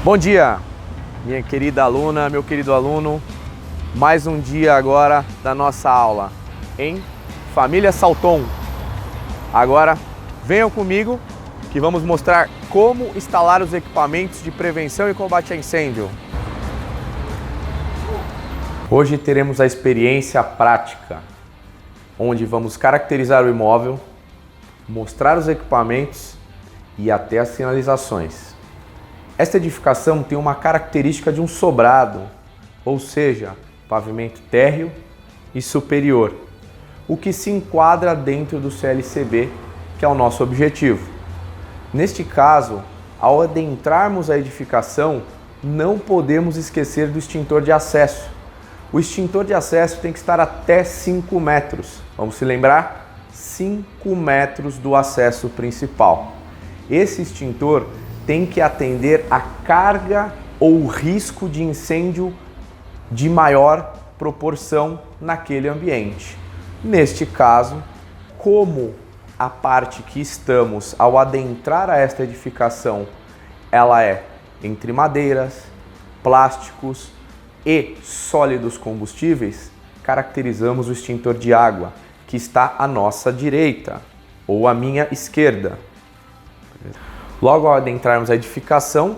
Bom dia, minha querida aluna, meu querido aluno. Mais um dia agora da nossa aula em Família Salton. Agora venham comigo que vamos mostrar como instalar os equipamentos de prevenção e combate a incêndio. Hoje teremos a experiência prática, onde vamos caracterizar o imóvel, mostrar os equipamentos e até as sinalizações. Esta edificação tem uma característica de um sobrado, ou seja, pavimento térreo e superior, o que se enquadra dentro do CLCB, que é o nosso objetivo. Neste caso, ao adentrarmos a edificação, não podemos esquecer do extintor de acesso. O extintor de acesso tem que estar até 5 metros. Vamos se lembrar? 5 metros do acesso principal. Esse extintor tem que atender a carga ou risco de incêndio de maior proporção naquele ambiente. Neste caso, como a parte que estamos ao adentrar a esta edificação, ela é entre madeiras, plásticos e sólidos combustíveis, caracterizamos o extintor de água, que está à nossa direita ou à minha esquerda. Logo ao adentrarmos a edificação,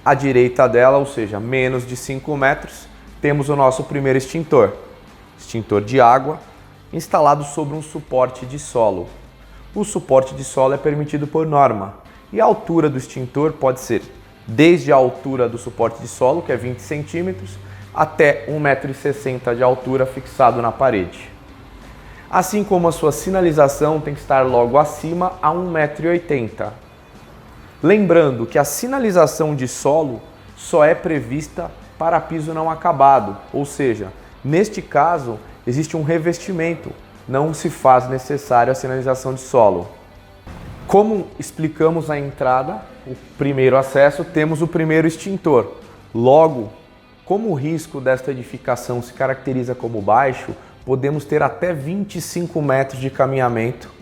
à direita dela, ou seja, menos de 5 metros, temos o nosso primeiro extintor de água, instalado sobre um suporte de solo. O suporte de solo é permitido por norma e a altura do extintor pode ser desde a altura do suporte de solo, que é 20 centímetros, até 1,60 m de altura fixado na parede. Assim como a sua sinalização tem que estar logo acima a 1,80 m. Lembrando que a sinalização de solo só é prevista para piso não acabado, ou seja, neste caso existe um revestimento, não se faz necessário a sinalização de solo. Como explicamos na entrada, o primeiro acesso, temos o primeiro extintor. Logo, como o risco desta edificação se caracteriza como baixo, podemos ter até 25 metros de caminhamento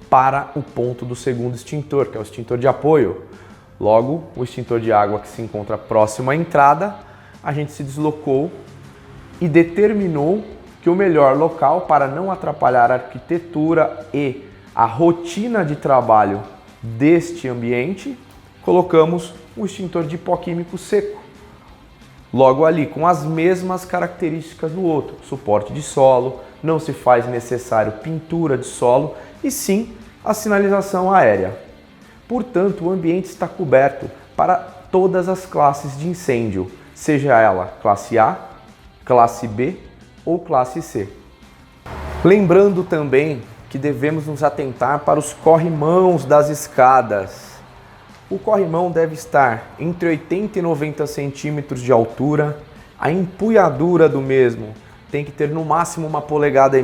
para o ponto do segundo extintor, que é o extintor de apoio. Logo, o extintor de água que se encontra próximo à entrada, a gente se deslocou e determinou que o melhor local para não atrapalhar a arquitetura e a rotina de trabalho deste ambiente, colocamos um extintor de pó químico seco. Logo ali, com as mesmas características do outro, suporte de solo, não se faz necessário pintura de solo e sim a sinalização aérea. Portanto, o ambiente está coberto para todas as classes de incêndio, seja ela classe A, classe B ou classe C. Lembrando também que devemos nos atentar para os corrimãos das escadas. O corrimão deve estar entre 80 e 90 centímetros de altura, a empunhadura do mesmo tem que ter no máximo 1,5 polegadas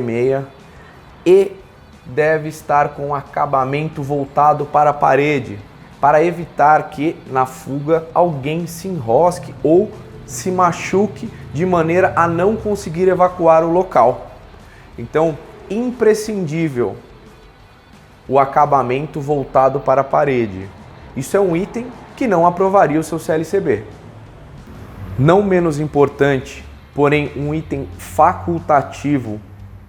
e deve estar com acabamento voltado para a parede, para evitar que na fuga alguém se enrosque ou se machuque de maneira a não conseguir evacuar o local. Então, imprescindível o acabamento voltado para a parede. Isso é um item que não aprovaria o seu CLCB. Não menos importante, porém um item facultativo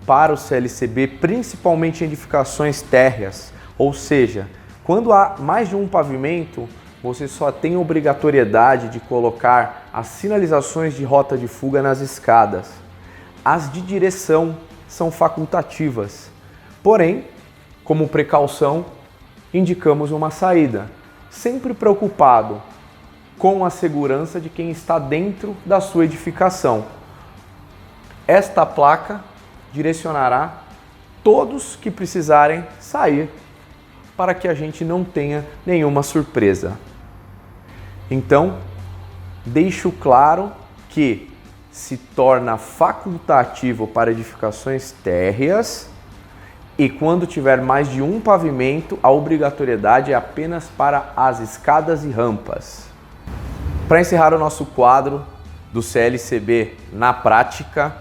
para o CLCB, principalmente em edificações térreas, ou seja, quando há mais de um pavimento, você só tem obrigatoriedade de colocar as sinalizações de rota de fuga nas escadas. As de direção são facultativas, porém, como precaução, indicamos uma saída, sempre preocupado com a segurança de quem está dentro da sua edificação. Esta placa direcionará todos que precisarem sair para que a gente não tenha nenhuma surpresa. Então, deixo claro que se torna facultativo para edificações térreas e quando tiver mais de um pavimento, a obrigatoriedade é apenas para as escadas e rampas. Para encerrar o nosso quadro do CLCB na prática,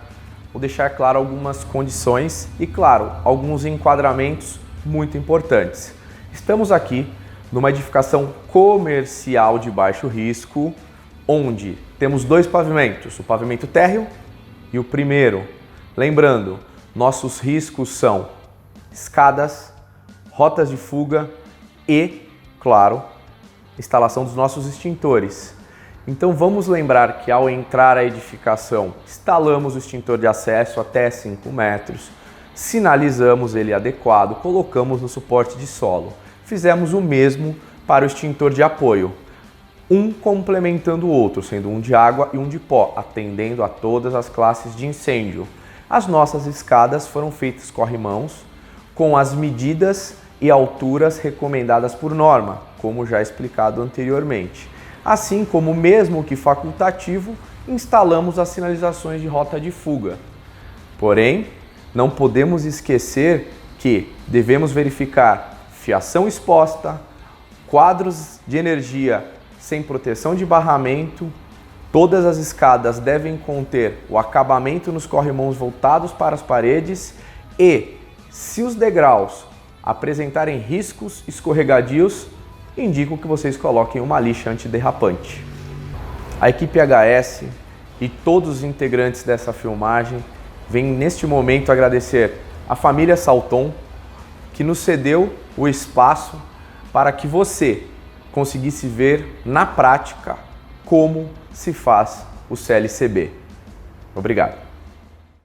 vou deixar claro algumas condições e, claro, alguns enquadramentos muito importantes. Estamos aqui numa edificação comercial de baixo risco, onde temos 2 pavimentos, o pavimento térreo e o primeiro. Lembrando, nossos riscos são escadas, rotas de fuga e, claro, instalação dos nossos extintores. Então vamos lembrar que ao entrar à edificação, instalamos o extintor de acesso até 5 metros, sinalizamos ele adequado, colocamos no suporte de solo. Fizemos o mesmo para o extintor de apoio, um complementando o outro, sendo um de água e um de pó, atendendo a todas as classes de incêndio. As nossas escadas foram feitas corrimãos com as medidas e alturas recomendadas por norma, como já explicado anteriormente. Assim como, mesmo que facultativo, instalamos as sinalizações de rota de fuga. Porém, não podemos esquecer que devemos verificar fiação exposta, quadros de energia sem proteção de barramento, todas as escadas devem conter o acabamento nos corrimãos voltados para as paredes e, se os degraus apresentarem riscos escorregadios, indico que vocês coloquem uma lixa antiderrapante. A equipe HS e todos os integrantes dessa filmagem vêm neste momento agradecer a família Salton, que nos cedeu o espaço para que você conseguisse ver na prática como se faz o CLCB. Obrigado.